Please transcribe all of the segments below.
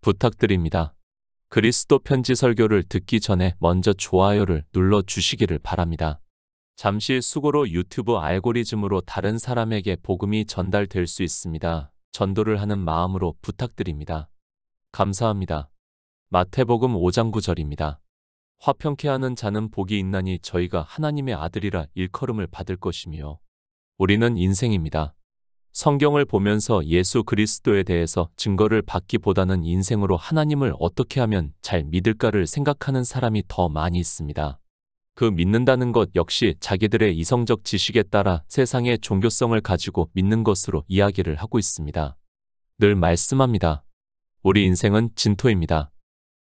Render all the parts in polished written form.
부탁드립니다. 그리스도 편지 설교를 듣기 전에 먼저 좋아요를 눌러 주시기를 바랍니다. 잠시 수고로 유튜브 알고리즘으로 다른 사람에게 복음이 전달될 수 있습니다. 전도를 하는 마음으로 부탁드립니다. 감사합니다. 마태복음 5장 9절입니다. 화평케 하는 자는 복이 있나니 저희가 하나님의 아들이라 일컬음을 받을 것이며. 우리는 인생입니다. 성경을 보면서 예수 그리스도에 대해서 증거를 받기보다는 인생으로 하나님을 어떻게 하면 잘 믿을까를 생각하는 사람이 더 많이 있습니다. 그 믿는다는 것 역시 자기들의 이성적 지식에 따라 세상의 종교성을 가지고 믿는 것으로 이야기를 하고 있습니다. 늘 말씀합니다. 우리 인생은 진토입니다.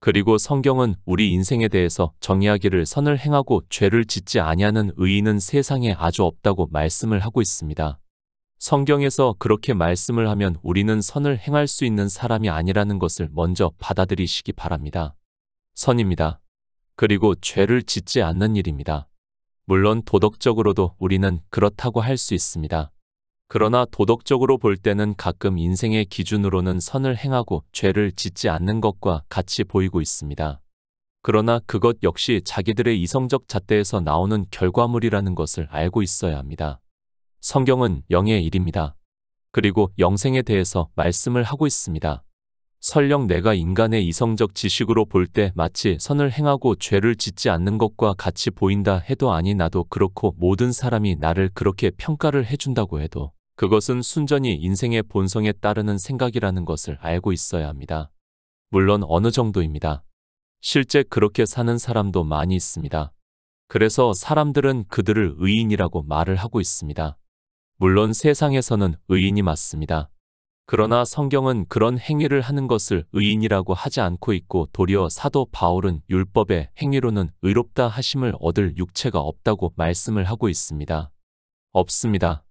그리고 성경은 우리 인생에 대해서 정의하기를 선을 행하고 죄를 짓지 아니하는 의인은 세상에 아주 없다고 말씀을 하고 있습니다. 성경에서 그렇게 말씀을 하면 우리는 선을 행할 수 있는 사람이 아니라는 것을 먼저 받아들이시기 바랍니다. 선입니다. 그리고 죄를 짓지 않는 일입니다. 물론 도덕적으로도 우리는 그렇다고 할 수 있습니다. 그러나 도덕적으로 볼 때는 가끔 인생의 기준으로는 선을 행하고 죄를 짓지 않는 것과 같이 보이고 있습니다. 그러나 그것 역시 자기들의 이성적 잣대에서 나오는 결과물이라는 것을 알고 있어야 합니다. 성경은 영의 일입니다. 그리고 영생에 대해서 말씀을 하고 있습니다. 설령 내가 인간의 이성적 지식으로 볼 때 마치 선을 행하고 죄를 짓지 않는 것과 같이 보인다 해도 아니 나도 그렇고 모든 사람이 나를 그렇게 평가를 해준다고 해도 그것은 순전히 인생의 본성에 따르는 생각이라는 것을 알고 있어야 합니다. 물론 어느 정도입니다. 실제 그렇게 사는 사람도 많이 있습니다. 그래서 사람들은 그들을 의인이라고 말을 하고 있습니다. 물론 세상에서는 의인이 맞습니다. 그러나 성경은 그런 행위를 하는 것을 의인이라고 하지 않고 있고 도리어 사도 바울은 율법의 행위로는 의롭다 하심을 얻을 육체가 없다고 말씀을 하고 있습니다. 없습니다.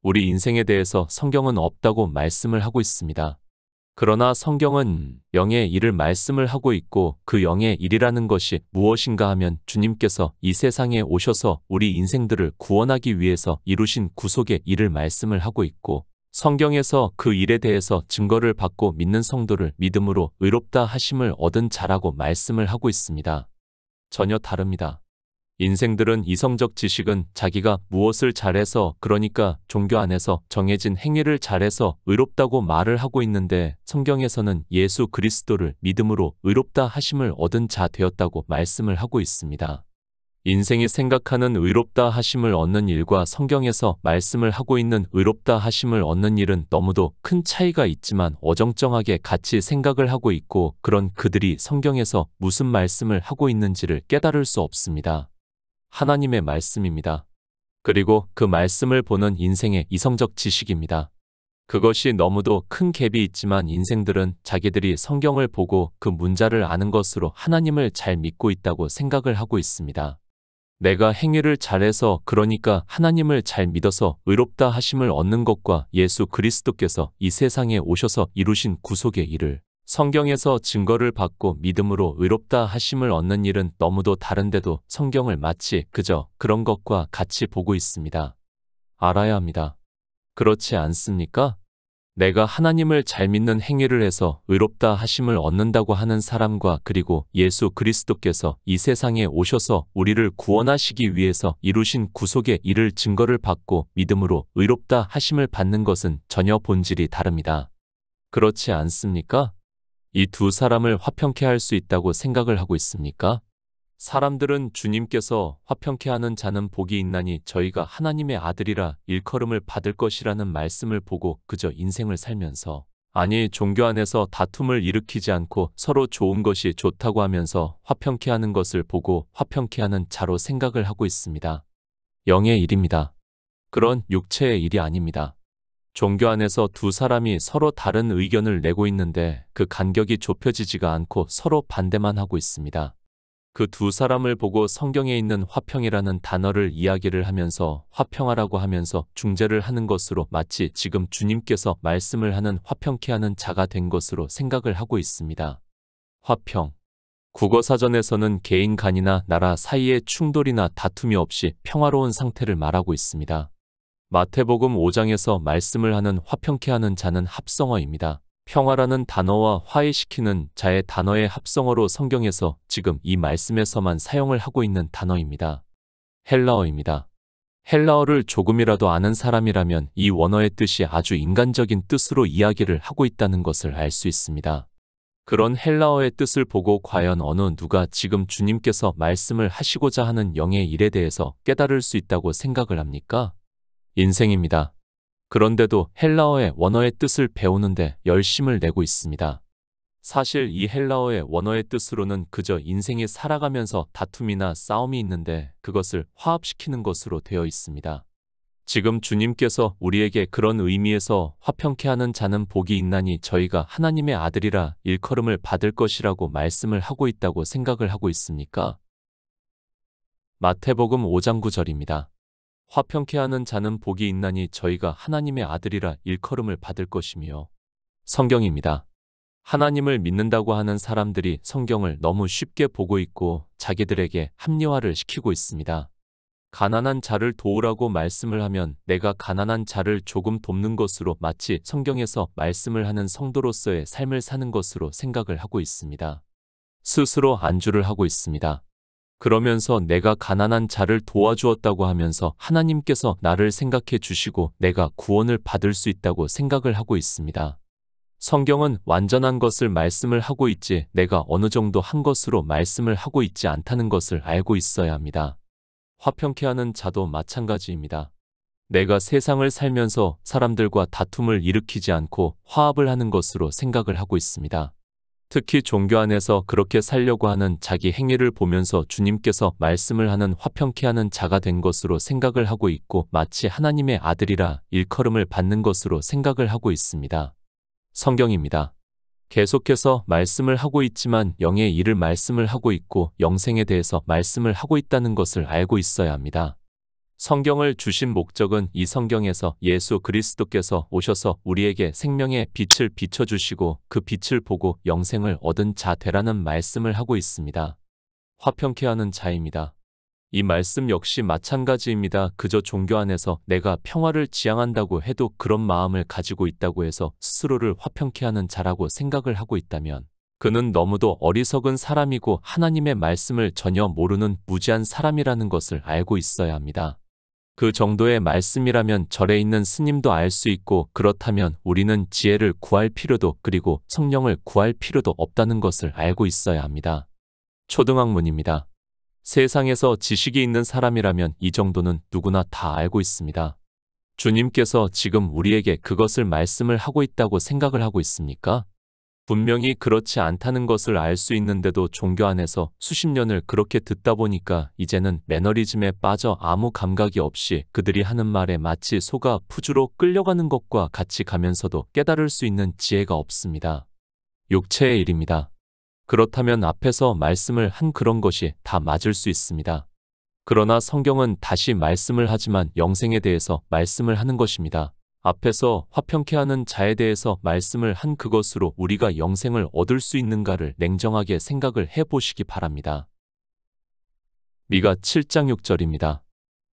우리 인생에 대해서 성경은 없다고 말씀을 하고 있습니다. 그러나 성경은 영의 일을 말씀을 하고 있고 그 영의 일이라는 것이 무엇인가 하면 주님께서 이 세상에 오셔서 우리 인생들을 구원하기 위해서 이루신 구속의 일을 말씀을 하고 있고 성경에서 그 일에 대해서 증거를 받고 믿는 성도를 믿음으로 의롭다 하심을 얻은 자라고 말씀을 하고 있습니다. 전혀 다릅니다. 인생들은 이성적 지식은 자기가 무엇을 잘해서 그러니까 종교 안에서 정해진 행위를 잘해서 의롭다고 말을 하고 있는데 성경에서는 예수 그리스도를 믿음으로 의롭다 하심을 얻은 자 되었다고 말씀을 하고 있습니다. 인생이 생각하는 의롭다 하심을 얻는 일과 성경에서 말씀을 하고 있는 의롭다 하심을 얻는 일은 너무도 큰 차이가 있지만 어정쩡하게 같이 생각을 하고 있고 그런 그들이 성경에서 무슨 말씀을 하고 있는지를 깨달을 수 없습니다. 하나님의 말씀입니다. 그리고 그 말씀을 보는 인생의 이성적 지식입니다. 그것이 너무도 큰 갭이 있지만 인생들은 자기들이 성경을 보고 그 문자를 아는 것으로 하나님을 잘 믿고 있다고 생각을 하고 있습니다. 내가 행위를 잘해서 그러니까 하나님을 잘 믿어서 의롭다 하심을 얻는 것과 예수 그리스도께서 이 세상에 오셔서 이루신 구속의 일을 성경에서 증거를 받고 믿음으로 의롭다 하심을 얻는 일은 너무도 다른데도 성경을 마치 그저 그런 것과 같이 보고 있습니다. 알아야 합니다. 그렇지 않습니까? 내가 하나님을 잘 믿는 행위를 해서 의롭다 하심을 얻는다고 하는 사람과 그리고 예수 그리스도께서 이 세상에 오셔서 우리를 구원하시기 위해서 이루신 구속의 일을 증거를 받고 믿음으로 의롭다 하심을 받는 것은 전혀 본질이 다릅니다. 그렇지 않습니까? 이 두 사람을 화평케 할 수 있다고 생각을 하고 있습니까? 사람들은 주님께서 화평케 하는 자는 복이 있나니 저희가 하나님의 아들이라 일컬음을 받을 것이라는 말씀을 보고 그저 인생을 살면서 아니 종교 안에서 다툼을 일으키지 않고 서로 좋은 것이 좋다고 하면서 화평케 하는 것을 보고 화평케 하는 자로 생각을 하고 있습니다. 영의 일입니다. 그런 육체의 일이 아닙니다. 종교 안에서 두 사람이 서로 다른 의견을 내고 있는데 그 간격이 좁혀지지가 않고 서로 반대만 하고 있습니다. 그 두 사람을 보고 성경에 있는 화평이라는 단어를 이야기를 하면서 화평하라고 하면서 중재를 하는 것으로 마치 지금 주님께서 말씀을 하는 화평케 하는 자가 된 것으로 생각을 하고 있습니다. 화평. 국어사전에서는 개인 간이나 나라 사이의 충돌이나 다툼이 없이 평화로운 상태를 말하고 있습니다. 마태복음 5장에서 말씀을 하는 화평케 하는 자는 합성어입니다. 평화라는 단어와 화해시키는 자의 단어의 합성어로 성경에서 지금 이 말씀에서만 사용을 하고 있는 단어입니다. 헬라어입니다. 헬라어를 조금이라도 아는 사람이라면 이 원어의 뜻이 아주 인간적인 뜻으로 이야기를 하고 있다는 것을 알 수 있습니다. 그런 헬라어의 뜻을 보고 과연 어느 누가 지금 주님께서 말씀을 하시고자 하는 영의 일에 대해서 깨달을 수 있다고 생각을 합니까? 인생입니다. 그런데도 헬라어의 원어의 뜻을 배우는데 열심을 내고 있습니다. 사실 이 헬라어의 원어의 뜻으로는 그저 인생이 살아가면서 다툼이나 싸움이 있는데 그것을 화합시키는 것으로 되어 있습니다. 지금 주님께서 우리에게 그런 의미에서 화평케 하는 자는 복이 있나니 저희가 하나님의 아들이라 일컬음을 받을 것이라고 말씀을 하고 있다고 생각을 하고 있습니까? 마태복음 5장 9절입니다. 화평케 하는 자는 복이 있나니 저희가 하나님의 아들이라 일컬음을 받을 것이며 성경입니다. 하나님을 믿는다고 하는 사람들이 성경을 너무 쉽게 보고 있고 자기들에게 합리화를 시키고 있습니다. 가난한 자를 도우라고 말씀을 하면 내가 가난한 자를 조금 돕는 것으로 마치 성경에서 말씀을 하는 성도로서의 삶을 사는 것으로 생각을 하고 있습니다. 스스로 안주를 하고 있습니다. 그러면서 내가 가난한 자를 도와주었다고 하면서 하나님께서 나를 생각해 주시고 내가 구원을 받을 수 있다고 생각을 하고 있습니다. 성경은 완전한 것을 말씀을 하고 있지 내가 어느 정도 한 것으로 말씀을 하고 있지 않다는 것을 알고 있어야 합니다. 화평케 하는 자도 마찬가지입니다. 내가 세상을 살면서 사람들과 다툼을 일으키지 않고 화합을 하는 것으로 생각을 하고 있습니다. 특히 종교 안에서 그렇게 살려고 하는 자기 행위를 보면서 주님께서 말씀을 하는 화평케 하는 자가 된 것으로 생각을 하고 있고 마치 하나님의 아들이라 일컬음을 받는 것으로 생각을 하고 있습니다. 성경입니다. 계속해서 말씀을 하고 있지만 영의 일을 말씀을 하고 있고 영생에 대해서 말씀을 하고 있다는 것을 알고 있어야 합니다. 성경을 주신 목적은 이 성경에서 예수 그리스도께서 오셔서 우리에게 생명의 빛을 비춰주시고 그 빛을 보고 영생을 얻은 자 되라는 말씀을 하고 있습니다. 화평케 하는 자입니다. 이 말씀 역시 마찬가지입니다. 그저 종교 안에서 내가 평화를 지향한다고 해도 그런 마음을 가지고 있다고 해서 스스로를 화평케 하는 자라고 생각을 하고 있다면 그는 너무도 어리석은 사람이고 하나님의 말씀을 전혀 모르는 무지한 사람이라는 것을 알고 있어야 합니다. 그 정도의 말씀이라면 절에 있는 스님도 알 수 있고 그렇다면 우리는 지혜를 구할 필요도 그리고 성령을 구할 필요도 없다는 것을 알고 있어야 합니다. 초등학문입니다. 세상에서 지식이 있는 사람이라면 이 정도는 누구나 다 알고 있습니다. 주님께서 지금 우리에게 그것을 말씀을 하고 있다고 생각을 하고 있습니까? 분명히 그렇지 않다는 것을 알 수 있는데도 종교 안에서 수십 년을 그렇게 듣다 보니까 이제는 매너리즘에 빠져 아무 감각이 없이 그들이 하는 말에 마치 소가 푸주로 끌려가는 것과 같이 가면서도 깨달을 수 있는 지혜가 없습니다. 육체의 일입니다. 그렇다면 앞에서 말씀을 한 그런 것이 다 맞을 수 있습니다. 그러나 성경은 다시 말씀을 하지만 영생에 대해서 말씀을 하는 것입니다. 앞에서 화평케 하는 자에 대해서 말씀을 한 그것으로 우리가 영생을 얻을 수 있는가를 냉정하게 생각을 해보시기 바랍니다. 미가 7장 6절입니다.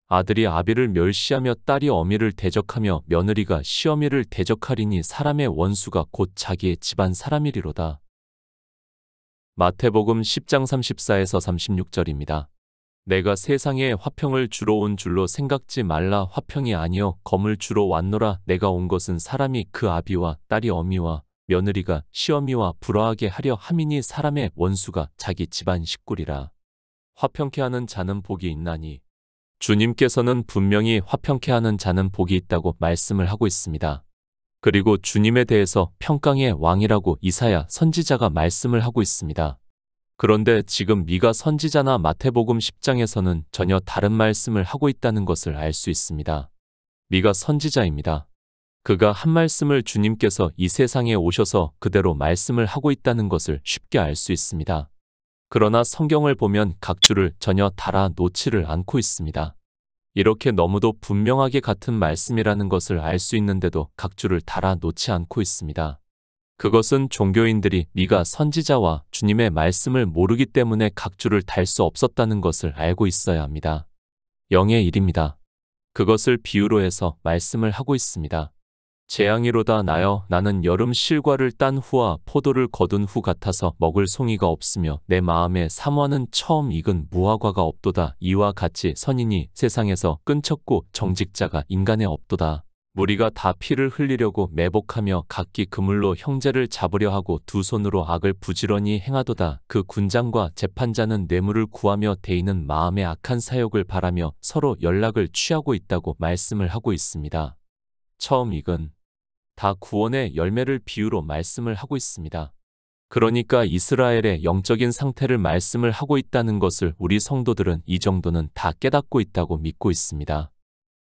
아들이 아비를 멸시하며 딸이 어미를 대적하며 며느리가 시어미를 대적하리니 사람의 원수가 곧 자기의 집안 사람이리로다. 마태복음 10장 34에서 36절입니다. 내가 세상에 화평을 주러 온 줄로 생각지 말라. 화평이 아니요 검을 주러 왔노라. 내가 온 것은 사람이 그 아비와 딸이 어미와 며느리가 시어미와 불화하게 하려 함이니 사람의 원수가 자기 집안 식구리라. 화평케 하는 자는 복이 있나니 주님께서는 분명히 화평케 하는 자는 복이 있다고 말씀을 하고 있습니다. 그리고 주님에 대해서 평강의 왕이라고 이사야 선지자가 말씀을 하고 있습니다. 그런데 지금 미가 선지자나 마태복음 10장에서는 전혀 다른 말씀을 하고 있다는 것을 알 수 있습니다. 미가 선지자입니다. 그가 한 말씀을 주님께서 이 세상에 오셔서 그대로 말씀을 하고 있다는 것을 쉽게 알 수 있습니다. 그러나 성경을 보면 각주를 전혀 달아 놓지를 않고 있습니다. 이렇게 너무도 분명하게 같은 말씀이라는 것을 알 수 있는데도 각주를 달아 놓지 않고 있습니다. 그것은 종교인들이 미가 선지자와 주님의 말씀을 모르기 때문에 각주를 달 수 없었다는 것을 알고 있어야 합니다. 영의 일입니다. 그것을 비유로 해서 말씀을 하고 있습니다. 재앙이로다 나여 나는 여름 실과를 딴 후와 포도를 거둔 후 같아서 먹을 송이가 없으며 내 마음에 사모하는 처음 익은 무화과가 없도다. 이와 같이 선인이 세상에서 끈쳤고 정직자가 인간에 없도다. 무리가 다 피를 흘리려고 매복하며 각기 그물로 형제를 잡으려 하고 두 손으로 악을 부지런히 행하도다. 그 군장과 재판자는 뇌물을 구하며 대인은 마음의 악한 사욕을 바라며 서로 연락을 취하고 있다고 말씀을 하고 있습니다. 처음 익은 다 구원의 열매를 비유로 말씀을 하고 있습니다. 그러니까 이스라엘의 영적인 상태를 말씀을 하고 있다는 것을 우리 성도들은 이 정도는 다 깨닫고 있다고 믿고 있습니다.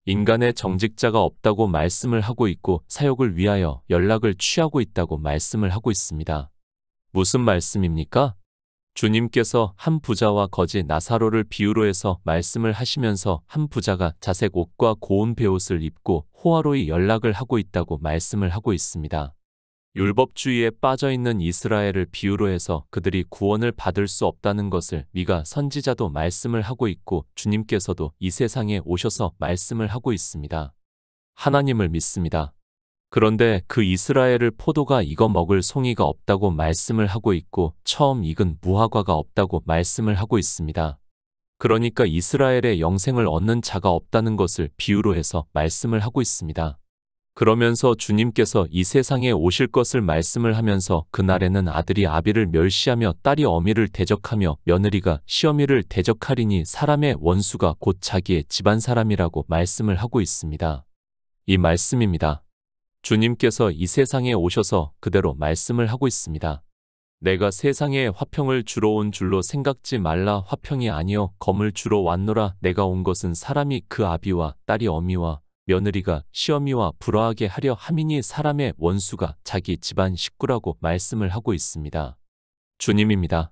인간의 정직자가 없다고 말씀을 하고 있고 사욕을 위하여 연락을 취하고 있다고 말씀을 하고 있습니다. 무슨 말씀입니까? 주님께서 한 부자와 거지 나사로를 비유로 해서 말씀을 하시면서 한 부자가 자색 옷과 고운 베옷을 입고 호화로이 연락을 하고 있다고 말씀을 하고 있습니다. 율법주의에 빠져있는 이스라엘을 비유로 해서 그들이 구원을 받을 수 없다는 것을 미가 선지자도 말씀을 하고 있고 주님께서도 이 세상에 오셔서 말씀을 하고 있습니다. 하나님을 믿습니다. 그런데 그 이스라엘을 포도가 익어 먹을 송이가 없다고 말씀을 하고 있고 처음 익은 무화과가 없다고 말씀을 하고 있습니다. 그러니까 이스라엘의 영생을 얻는 자가 없다는 것을 비유로 해서 말씀을 하고 있습니다. 그러면서 주님께서 이 세상에 오실 것을 말씀을 하면서 그날에는 아들이 아비를 멸시하며 딸이 어미를 대적하며 며느리가 시어미를 대적하리니 사람의 원수가 곧 자기의 집안 사람이라고 말씀을 하고 있습니다. 이 말씀입니다. 주님께서 이 세상에 오셔서 그대로 말씀을 하고 있습니다. 내가 세상에 화평을 주러 온 줄로 생각지 말라. 화평이 아니요 검을 주러 왔노라. 내가 온 것은 사람이 그 아비와 딸이 어미와 며느리가 시어미와 불화하게 하려 함이니 사람의 원수가 자기 집안 식구라고 말씀을 하고 있습니다. 주님입니다.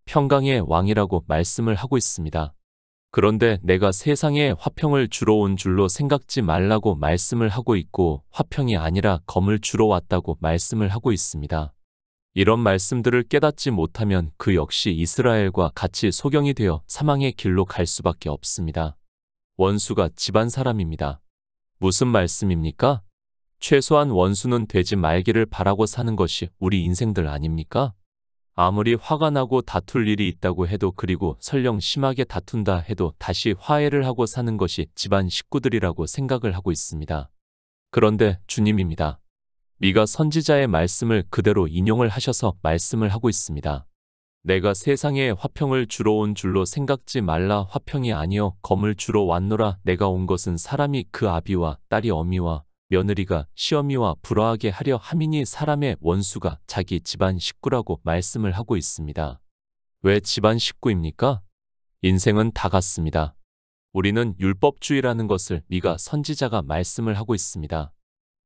평강의 왕이라고 말씀을 하고 있습니다. 그런데 내가 세상에 화평을 주러 온 줄로 생각지 말라고 말씀을 하고 있고 화평이 아니라 검을 주러 왔다고 말씀을 하고 있습니다. 이런 말씀들을 깨닫지 못하면 그 역시 이스라엘과 같이 소경이 되어 사망의 길로 갈 수밖에 없습니다. 원수가 집안 사람입니다. 무슨 말씀입니까? 최소한 원수는 되지 말기를 바라고 사는 것이 우리 인생들 아닙니까? 아무리 화가 나고 다툴 일이 있다고 해도 그리고 설령 심하게 다툰다 해도 다시 화해를 하고 사는 것이 집안 식구들이라고 생각을 하고 있습니다. 그런데 주님입니다. 미가 선지자의 말씀을 그대로 인용을 하셔서 말씀을 하고 있습니다. 내가 세상에 화평을 주러 온 줄로 생각지 말라. 화평이 아니요 검을 주러 왔노라. 내가 온 것은 사람이 그 아비와 딸이 어미와 며느리가 시어미와 불화하게 하려 함이니 사람의 원수가 자기 집안 식구라고 말씀을 하고 있습니다. 왜 집안 식구입니까? 인생은 다 같습니다. 우리는 율법주의라는 것을 미가 선지자가 말씀을 하고 있습니다.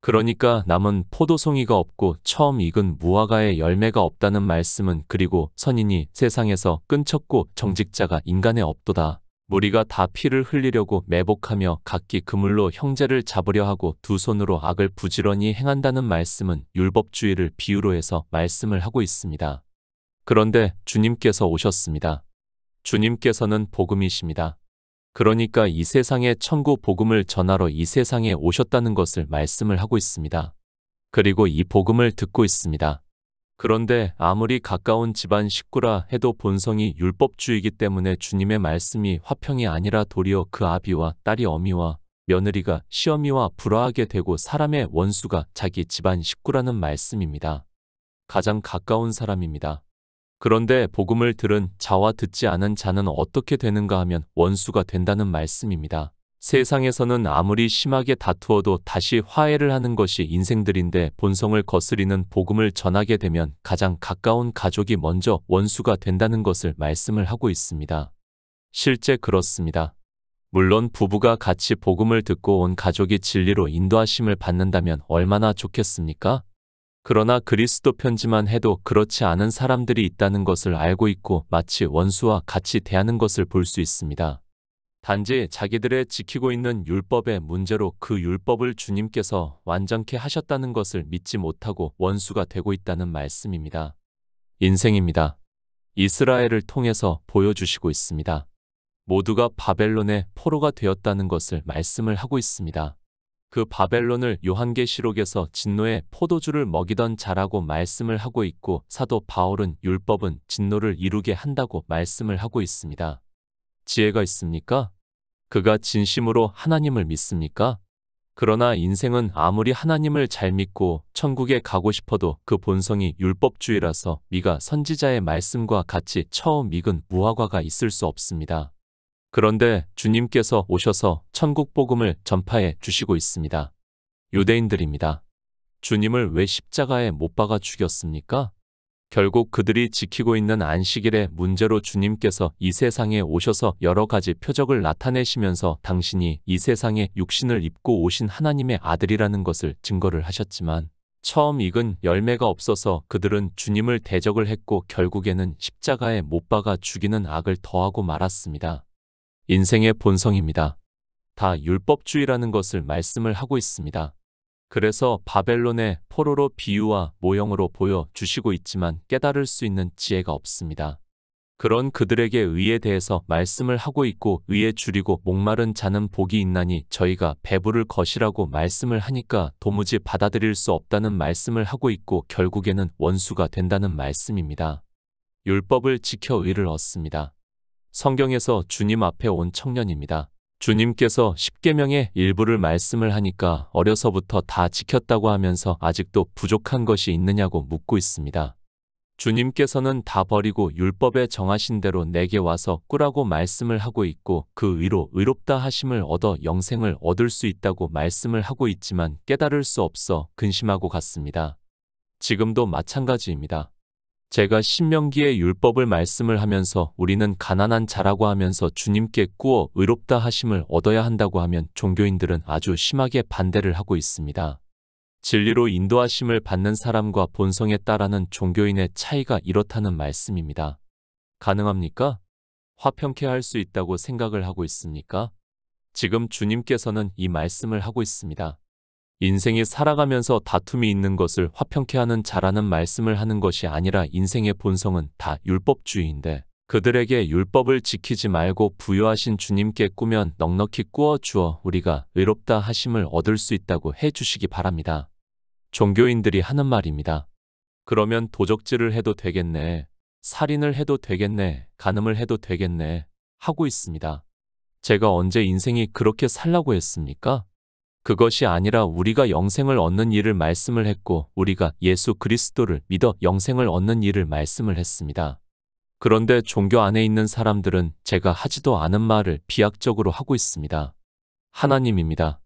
그러니까 남은 포도송이가 없고 처음 익은 무화과의 열매가 없다는 말씀은 그리고 선인이 세상에서 끈쳤고 정직자가 인간에 없도다. 무리가 다 피를 흘리려고 매복하며 각기 그물로 형제를 잡으려 하고 두 손으로 악을 부지런히 행한다는 말씀은 율법주의를 비유로 해서 말씀을 하고 있습니다. 그런데 주님께서 오셨습니다. 주님께서는 복음이십니다. 그러니까 이 세상에 천국 복음을 전하러 이 세상에 오셨다는 것을 말씀을 하고 있습니다. 그리고 이 복음을 듣고 있습니다. 그런데 아무리 가까운 집안 식구라 해도 본성이 율법주의이기 때문에 주님의 말씀이 화평이 아니라 도리어 그 아비와 딸이 어미와 며느리가 시어미와 불화하게 되고 사람의 원수가 자기 집안 식구라는 말씀입니다. 가장 가까운 사람입니다. 그런데 복음을 들은 자와 듣지 않은 자는 어떻게 되는가 하면 원수가 된다는 말씀입니다. 세상에서는 아무리 심하게 다투어도 다시 화해를 하는 것이 인생들인데 본성을 거스리는 복음을 전하게 되면 가장 가까운 가족이 먼저 원수가 된다는 것을 말씀을 하고 있습니다. 실제 그렇습니다. 물론 부부가 같이 복음을 듣고 온 가족이 진리로 인도하심을 받는다면 얼마나 좋겠습니까? 그러나 그리스도 편지만 해도 그렇지 않은 사람들이 있다는 것을 알고 있고 마치 원수와 같이 대하는 것을 볼 수 있습니다. 단지 자기들의 지키고 있는 율법의 문제로 그 율법을 주님께서 완전케 하셨다는 것을 믿지 못하고 원수가 되고 있다는 말씀입니다. 인생입니다. 이스라엘을 통해서 보여주시고 있습니다. 모두가 바벨론의 포로가 되었다는 것을 말씀을 하고 있습니다. 그 바벨론을 요한계시록에서 진노의 포도주를 먹이던 자라고 말씀을 하고 있고, 사도 바울은 율법은 진노를 이루게 한다고 말씀을 하고 있습니다. 지혜가 있습니까? 그가 진심으로 하나님을 믿습니까? 그러나 인생은 아무리 하나님을 잘 믿고 천국에 가고 싶어도 그 본성이 율법주의라서 미가 선지자의 말씀과 같이 처음 익은 무화과가 있을 수 없습니다. 그런데 주님께서 오셔서 천국 복음을 전파해 주시고 있습니다. 유대인들입니다. 주님을 왜 십자가에 못 박아 죽였습니까? 결국 그들이 지키고 있는 안식일의 문제로 주님께서 이 세상에 오셔서 여러 가지 표적을 나타내시면서 당신이 이 세상에 육신을 입고 오신 하나님의 아들이라는 것을 증거를 하셨지만, 처음 익은 열매가 없어서 그들은 주님을 대적을 했고 결국에는 십자가에 못 박아 죽이는 악을 더하고 말았습니다. 인생의 본성입니다. 다 율법주의라는 것을 말씀을 하고 있습니다. 그래서 바벨론의 포로로 비유와 모형으로 보여주시고 있지만 깨달을 수 있는 지혜가 없습니다. 그런 그들에게 의에 대해서 말씀을 하고 있고, 의에 줄이고 목마른 자는 복이 있나니 저희가 배부를 것이라고 말씀을 하니까 도무지 받아들일 수 없다는 말씀을 하고 있고, 결국에는 원수가 된다는 말씀입니다. 율법을 지켜 의를 얻습니다. 성경에서 주님 앞에 온 청년입니다. 주님께서 십계명의 일부를 말씀을 하니까 어려서부터 다 지켰다고 하면서 아직도 부족한 것이 있느냐고 묻고 있습니다. 주님께서는 다 버리고 율법에 정하신 대로 내게 와서 꾸라고 말씀을 하고 있고, 그 의로 의롭다 하심을 얻어 영생을 얻을 수 있다고 말씀을 하고 있지만 깨달을 수 없어 근심하고 갔습니다. 지금도 마찬가지입니다. 제가 신명기의 율법을 말씀을 하면서 우리는 가난한 자라고 하면서 주님께 꾸어 의롭다 하심을 얻어야 한다고 하면 종교인들은 아주 심하게 반대를 하고 있습니다. 진리로 인도하심을 받는 사람과 본성에 따라는 종교인의 차이가 이렇다는 말씀입니다. 가능합니까? 화평케 할 수 있다고 생각을 하고 있습니까? 지금 주님께서는 이 말씀을 하고 있습니다. 인생이 살아가면서 다툼이 있는 것을 화평케 하는 자라는 말씀을 하는 것이 아니라, 인생의 본성은 다 율법주의인데 그들에게 율법을 지키지 말고 부여하신 주님께 꾸면 넉넉히 꾸어 주어 우리가 의롭다 하심을 얻을 수 있다고 해 주시기 바랍니다. 종교인들이 하는 말입니다. 그러면 도적질을 해도 되겠네, 살인을 해도 되겠네, 간음을 해도 되겠네 하고 있습니다. 제가 언제 인생이 그렇게 살라고 했습니까? 그것이 아니라 우리가 영생을 얻는 일을 말씀을 했고, 우리가 예수 그리스도를 믿어 영생을 얻는 일을 말씀을 했습니다. 그런데 종교 안에 있는 사람들은 제가 하지도 않은 말을 비약적으로 하고 있습니다. 하나님입니다.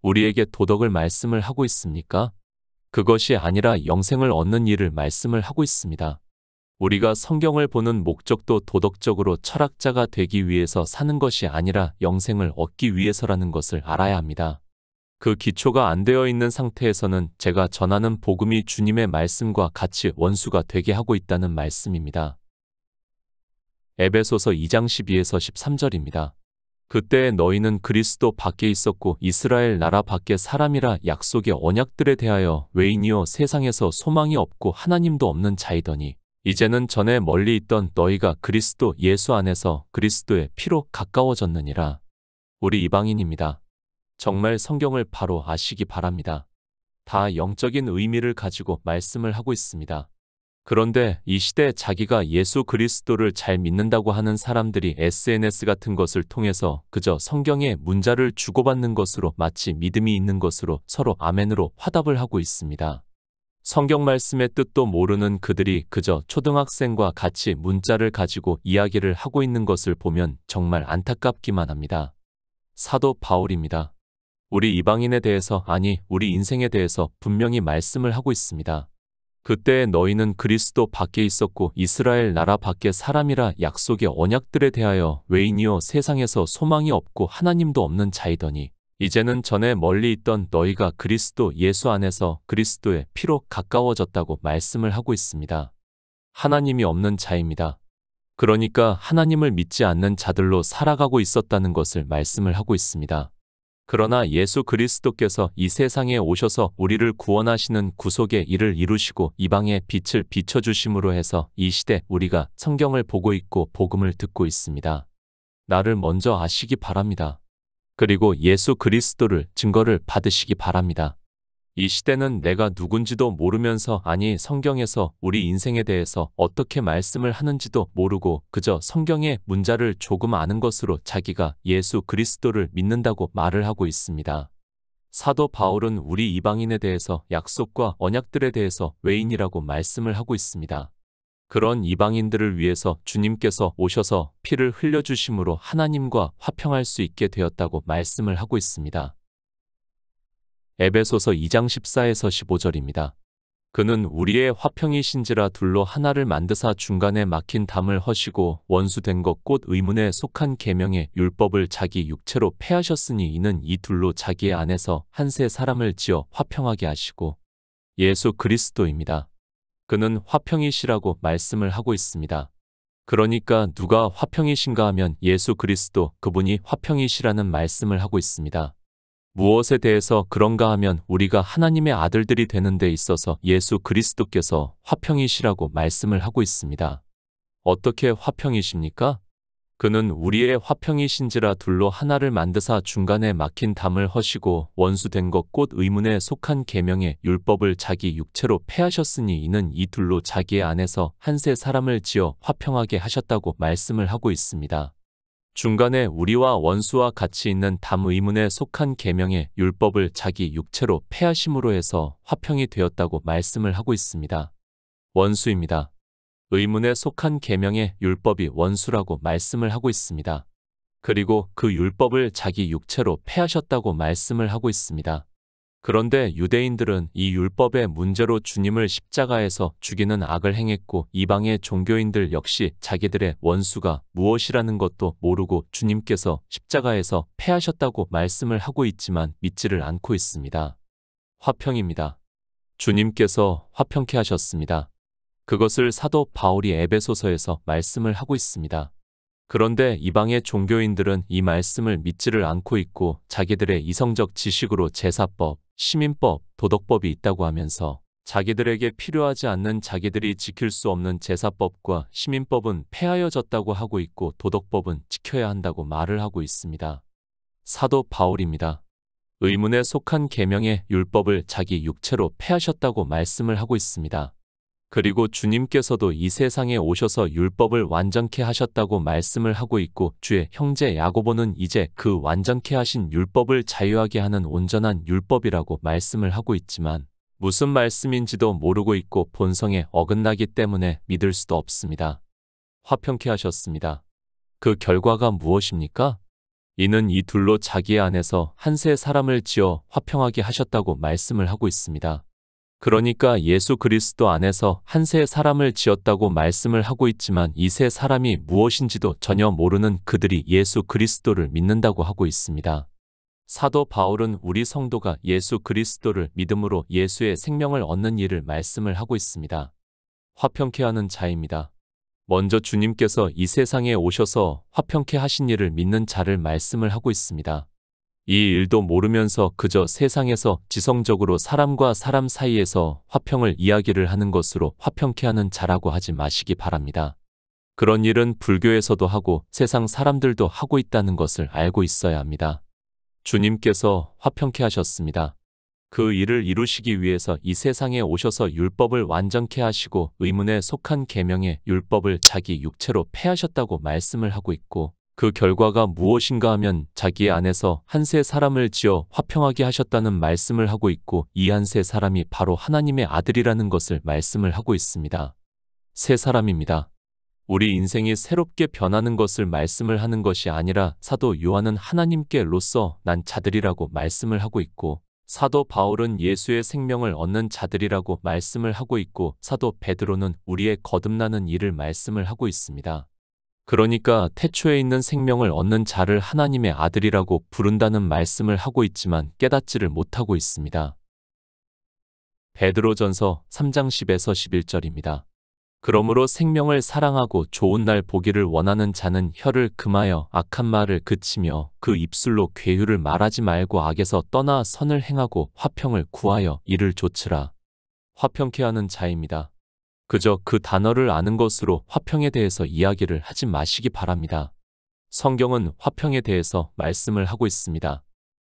우리에게 도덕을 말씀을 하고 있습니까? 그것이 아니라 영생을 얻는 일을 말씀을 하고 있습니다. 우리가 성경을 보는 목적도 도덕적으로 철학자가 되기 위해서 사는 것이 아니라 영생을 얻기 위해서라는 것을 알아야 합니다. 그 기초가 안 되어 있는 상태에서는 제가 전하는 복음이 주님의 말씀과 같이 원수가 되게 하고 있다는 말씀입니다. 에베소서 2장 12에서 13절입니다. 그때 너희는 그리스도 밖에 있었고 이스라엘 나라 밖에 사람이라 약속의 언약들에 대하여 외인이요 세상에서 소망이 없고 하나님도 없는 자이더니, 이제는 전에 멀리 있던 너희가 그리스도 예수 안에서 그리스도의 피로 가까워졌느니라. 우리 이방인입니다. 정말 성경을 바로 아시기 바랍니다. 다 영적인 의미를 가지고 말씀을 하고 있습니다. 그런데 이 시대 자기가 예수 그리스도를 잘 믿는다고 하는 사람들이 SNS 같은 것을 통해서 그저 성경의 문자를 주고받는 것으로 마치 믿음이 있는 것으로 서로 아멘으로 화답을 하고 있습니다. 성경 말씀의 뜻도 모르는 그들이 그저 초등학생과 같이 문자를 가지고 이야기를 하고 있는 것을 보면 정말 안타깝기만 합니다. 사도 바울입니다. 우리 이방인에 대해서, 아니 우리 인생에 대해서 분명히 말씀을 하고 있습니다. 그때 너희는 그리스도 밖에 있었고 이스라엘 나라 밖에 사람이라 약속의 언약들에 대하여 외인이요 세상에서 소망이 없고 하나님도 없는 자이더니, 이제는 전에 멀리 있던 너희가 그리스도 예수 안에서 그리스도의 피로 가까워졌다고 말씀을 하고 있습니다. 하나님이 없는 자입니다. 그러니까 하나님을 믿지 않는 자들로 살아가고 있었다는 것을 말씀을 하고 있습니다. 그러나 예수 그리스도께서 이 세상에 오셔서 우리를 구원하시는 구속의 일을 이루시고 이방의 빛을 비춰주심으로 해서 이 시대 우리가 성경을 보고 있고 복음을 듣고 있습니다. 나를 먼저 아시기 바랍니다. 그리고 예수 그리스도를 증거를 받으시기 바랍니다. 이 시대는 내가 누군지도 모르면서, 아니 성경에서 우리 인생에 대해서 어떻게 말씀을 하는지도 모르고 그저 성경의 문자를 조금 아는 것으로 자기가 예수 그리스도를 믿는다고 말을 하고 있습니다. 사도 바울은 우리 이방인에 대해서 약속과 언약들에 대해서 외인이라고 말씀을 하고 있습니다. 그런 이방인들을 위해서 주님께서 오셔서 피를 흘려주심으로 하나님과 화평할 수 있게 되었다고 말씀을 하고 있습니다. 에베소서 2장 14에서 15절입니다. 그는 우리의 화평이신지라 둘로 하나를 만드사 중간에 막힌 담을 허시고 원수된 것 곧 의문에 속한 계명의 율법을 자기 육체로 폐하셨으니 이는 이 둘로 자기 안에서 한 새 사람을 지어 화평하게 하시고. 예수 그리스도입니다. 그는 화평이시라고 말씀을 하고 있습니다. 그러니까 누가 화평이신가 하면 예수 그리스도, 그분이 화평이시라는 말씀을 하고 있습니다. 무엇에 대해서 그런가 하면 우리가 하나님의 아들들이 되는 데 있어서 예수 그리스도께서 화평이시라고 말씀을 하고 있습니다. 어떻게 화평이십니까? 그는 우리의 화평이신지라 둘로 하나를 만드사 중간에 막힌 담을 허시고 원수된 것 곧 의문에 속한 계명의 율법을 자기 육체로 폐하셨으니 이는 이 둘로 자기 안에서 한 새 사람을 지어 화평하게 하셨다고 말씀을 하고 있습니다. 중간에 우리와 원수와 같이 있는 담, 의문에 속한 계명의 율법을 자기 육체로 폐하심으로 해서 화평이 되었다고 말씀을 하고 있습니다. 원수입니다. 의문에 속한 계명의 율법이 원수라고 말씀을 하고 있습니다. 그리고 그 율법을 자기 육체로 폐하셨다고 말씀을 하고 있습니다. 그런데 유대인들은 이 율법의 문제로 주님을 십자가에서 죽이는 악을 행했고, 이방의 종교인들 역시 자기들의 원수가 무엇이라는 것도 모르고 주님께서 십자가에서 폐하셨다고 말씀을 하고 있지만 믿지를 않고 있습니다. 화평입니다. 주님께서 화평케 하셨습니다. 그것을 사도 바울이 에베소서에서 말씀을 하고 있습니다. 그런데 이방의 종교인들은 이 말씀을 믿지를 않고 있고 자기들의 이성적 지식으로 제사법, 시민법, 도덕법이 있다고 하면서 자기들에게 필요하지 않는, 자기들이 지킬 수 없는 제사법과 시민법은 폐하여졌다고 하고 있고 도덕법은 지켜야 한다고 말을 하고 있습니다. 사도 바울입니다. 의문에 속한 계명의 율법을 자기 육체로 폐하셨다고 말씀을 하고 있습니다. 그리고 주님께서도 이 세상에 오셔서 율법을 완전케 하셨다고 말씀을 하고 있고, 주의 형제 야고보는 이제 그 완전케 하신 율법을 자유하게 하는 온전한 율법이라고 말씀을 하고 있지만 무슨 말씀인지도 모르고 있고 본성에 어긋나기 때문에 믿을 수도 없습니다. 화평케 하셨습니다. 그 결과가 무엇입니까? 이는 이 둘로 자기 안에서 한 새 사람을 지어 화평하게 하셨다고 말씀을 하고 있습니다. 그러니까 예수 그리스도 안에서 한 새 사람을 지었다고 말씀을 하고 있지만 이 새 사람이 무엇인지도 전혀 모르는 그들이 예수 그리스도를 믿는다고 하고 있습니다. 사도 바울은 우리 성도가 예수 그리스도를 믿음으로 예수의 생명을 얻는 일을 말씀을 하고 있습니다. 화평케 하는 자입니다. 먼저 주님께서 이 세상에 오셔서 화평케 하신 일을 믿는 자를 말씀을 하고 있습니다. 이 일도 모르면서 그저 세상에서 지성적으로 사람과 사람 사이에서 화평을 이야기를 하는 것으로 화평케 하는 자라고 하지 마시기 바랍니다. 그런 일은 불교에서도 하고 세상 사람들도 하고 있다는 것을 알고 있어야 합니다. 주님께서 화평케 하셨습니다. 그 일을 이루시기 위해서 이 세상에 오셔서 율법을 완전케 하시고 의문에 속한 계명의 율법을 자기 육체로 폐하셨다고 말씀을 하고 있고, 그 결과가 무엇인가 하면 자기 안에서 한 새 사람을 지어 화평하게 하셨다는 말씀을 하고 있고, 이 한 새 사람이 바로 하나님의 아들이라는 것을 말씀을 하고 있습니다. 새 사람입니다. 우리 인생이 새롭게 변하는 것을 말씀을 하는 것이 아니라 사도 요한은 하나님께로서 난 자들이라고 말씀을 하고 있고, 사도 바울은 예수의 생명을 얻는 자들이라고 말씀을 하고 있고, 사도 베드로는 우리의 거듭나는 일을 말씀을 하고 있습니다. 그러니까 태초에 있는 생명을 얻는 자를 하나님의 아들이라고 부른다는 말씀을 하고 있지만 깨닫지를 못하고 있습니다. 베드로전서 3장 10에서 11절입니다. 그러므로 생명을 사랑하고 좋은 날 보기를 원하는 자는 혀를 금하여 악한 말을 그치며 그 입술로 괴유를 말하지 말고 악에서 떠나 선을 행하고 화평을 구하여 이를 좇으라. 화평케 하는 자입니다. 그저 그 단어를 아는 것으로 화평에 대해서 이야기를 하지 마시기 바랍니다. 성경은 화평에 대해서 말씀을 하고 있습니다.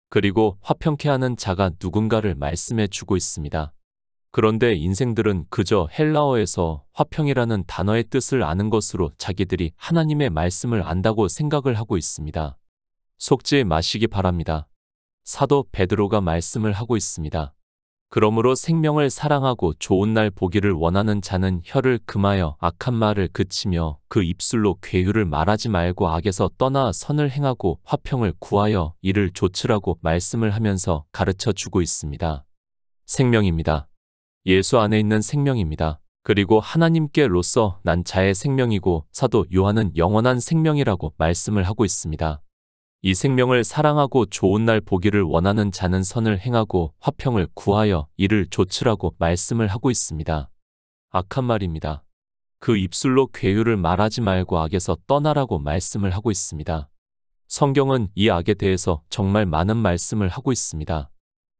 그리고 화평케 하는 자가 누군가를 말씀해 주고 있습니다. 그런데 인생들은 그저 헬라어에서 화평이라는 단어의 뜻을 아는 것으로 자기들이 하나님의 말씀을 안다고 생각을 하고 있습니다. 속지 마시기 바랍니다. 사도 베드로가 말씀을 하고 있습니다. 그러므로 생명을 사랑하고 좋은 날 보기를 원하는 자는 혀를 금하여 악한 말을 그치며 그 입술로 괴유를 말하지 말고 악에서 떠나 선을 행하고 화평을 구하여 이를 좇으라고 말씀을 하면서 가르쳐 주고 있습니다. 생명입니다. 예수 안에 있는 생명입니다. 그리고 하나님께로서 난 자의 생명이고 사도 요한은 영원한 생명이라고 말씀을 하고 있습니다. 이 생명을 사랑하고 좋은 날 보기를 원하는 자는 선을 행하고 화평을 구하여 이를 좇으라고 말씀을 하고 있습니다. 악한 말입니다. 그 입술로 괴유를 말하지 말고 악에서 떠나라고 말씀을 하고 있습니다. 성경은 이 악에 대해서 정말 많은 말씀을 하고 있습니다.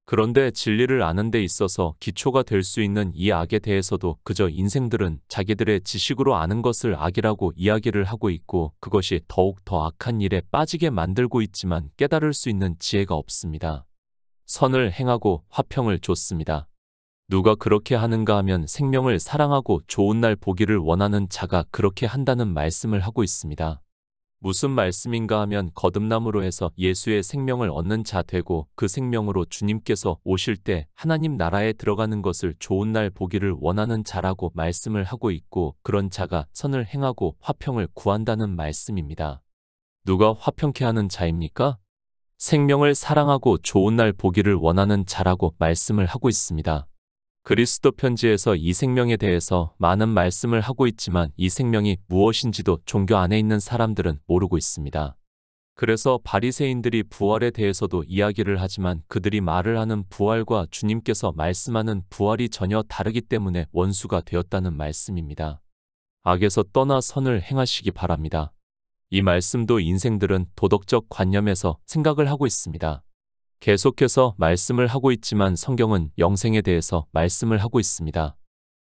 그런데 진리를 아는 데 있어서 기초가 될 수 있는 이 악에 대해서도 그저 인생들은 자기들의 지식으로 아는 것을 악이라고 이야기를 하고 있고 그것이 더욱 더 악한 일에 빠지게 만들고 있지만 깨달을 수 있는 지혜가 없습니다. 선을 행하고 화평을 좇습니다. 누가 그렇게 하는가 하면 생명을 사랑하고 좋은 날 보기를 원하는 자가 그렇게 한다는 말씀을 하고 있습니다. 무슨 말씀인가 하면 거듭남으로 해서 예수의 생명을 얻는 자 되고 그 생명으로 주님께서 오실 때 하나님 나라에 들어가는 것을 좋은 날 보기를 원하는 자라고 말씀을 하고 있고 그런 자가 선을 행하고 화평을 구한다는 말씀입니다. 누가 화평케 하는 자입니까? 생명을 사랑하고 좋은 날 보기를 원하는 자라고 말씀을 하고 있습니다. 그리스도 편지에서 이 생명에 대해서 많은 말씀을 하고 있지만 이 생명이 무엇인지도 종교 안에 있는 사람들은 모르고 있습니다. 그래서 바리새인들이 부활에 대해서도 이야기를 하지만 그들이 말을 하는 부활과 주님께서 말씀하는 부활이 전혀 다르기 때문에 원수가 되었다는 말씀입니다. 악에서 떠나 선을 행하시기 바랍니다. 이 말씀도 인생들은 도덕적 관념에서 생각을 하고 있습니다. 계속해서 말씀을 하고 있지만 성경은 영생에 대해서 말씀을 하고 있습니다.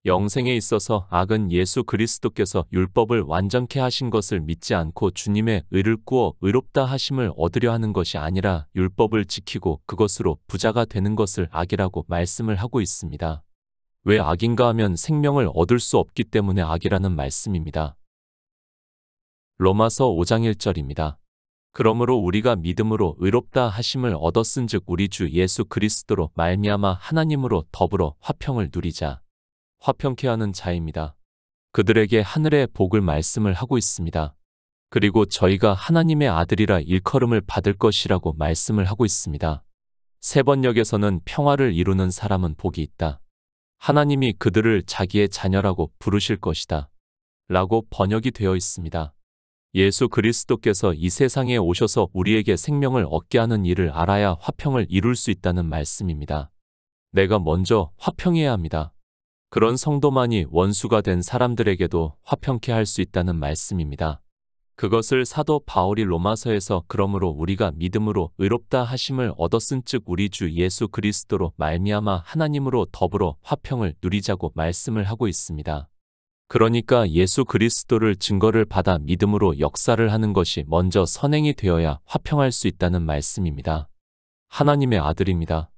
영생에 있어서 악은 예수 그리스도께서 율법을 완전케 하신 것을 믿지 않고 주님의 의를 꾸어 의롭다 하심을 얻으려 하는 것이 아니라 율법을 지키고 그것으로 부자가 되는 것을 악이라고 말씀을 하고 있습니다. 왜 악인가 하면 생명을 얻을 수 없기 때문에 악이라는 말씀입니다. 로마서 5장 1절입니다. 그러므로 우리가 믿음으로 의롭다 하심을 얻었은즉 우리 주 예수 그리스도로 말미암아 하나님으로 더불어 화평을 누리자. 화평케 하는 자입니다. 그들에게 하늘의 복을 말씀을 하고 있습니다. 그리고 저희가 하나님의 아들이라 일컬음을 받을 것이라고 말씀을 하고 있습니다. 세 번역에서는 평화를 이루는 사람은 복이 있다. 하나님이 그들을 자기의 자녀라고 부르실 것이다. 라고 번역이 되어 있습니다. 예수 그리스도께서 이 세상에 오셔서 우리에게 생명을 얻게 하는 일을 알아야 화평을 이룰 수 있다는 말씀입니다. 내가 먼저 화평해야 합니다. 그런 성도만이 원수가 된 사람들에게도 화평케 할 수 있다는 말씀입니다. 그것을 사도 바울이 로마서에서 그러므로 우리가 믿음으로 의롭다 하심을 얻었은즉 우리 주 예수 그리스도로 말미암아 하나님으로 더불어 화평을 누리자고 말씀을 하고 있습니다. 그러니까 예수 그리스도를 증거를 받아 믿음으로 역사를 하는 것이 먼저 선행이 되어야 화평할 수 있다는 말씀입니다. 하나님의 아들입니다.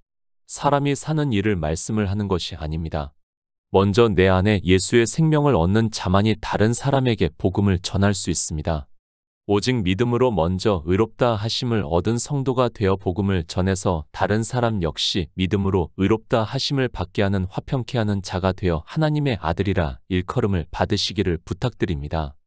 사람이 사는 일을 말씀을 하는 것이 아닙니다. 먼저 내 안에 예수의 생명을 얻는 자만이 다른 사람에게 복음을 전할 수 있습니다. 오직 믿음으로 먼저 의롭다 하심을 얻은 성도가 되어 복음을 전해서 다른 사람 역시 믿음으로 의롭다 하심을 받게 하는 화평케 하는 자가 되어 하나님의 아들이라 일컬음을 받으시기를 부탁드립니다.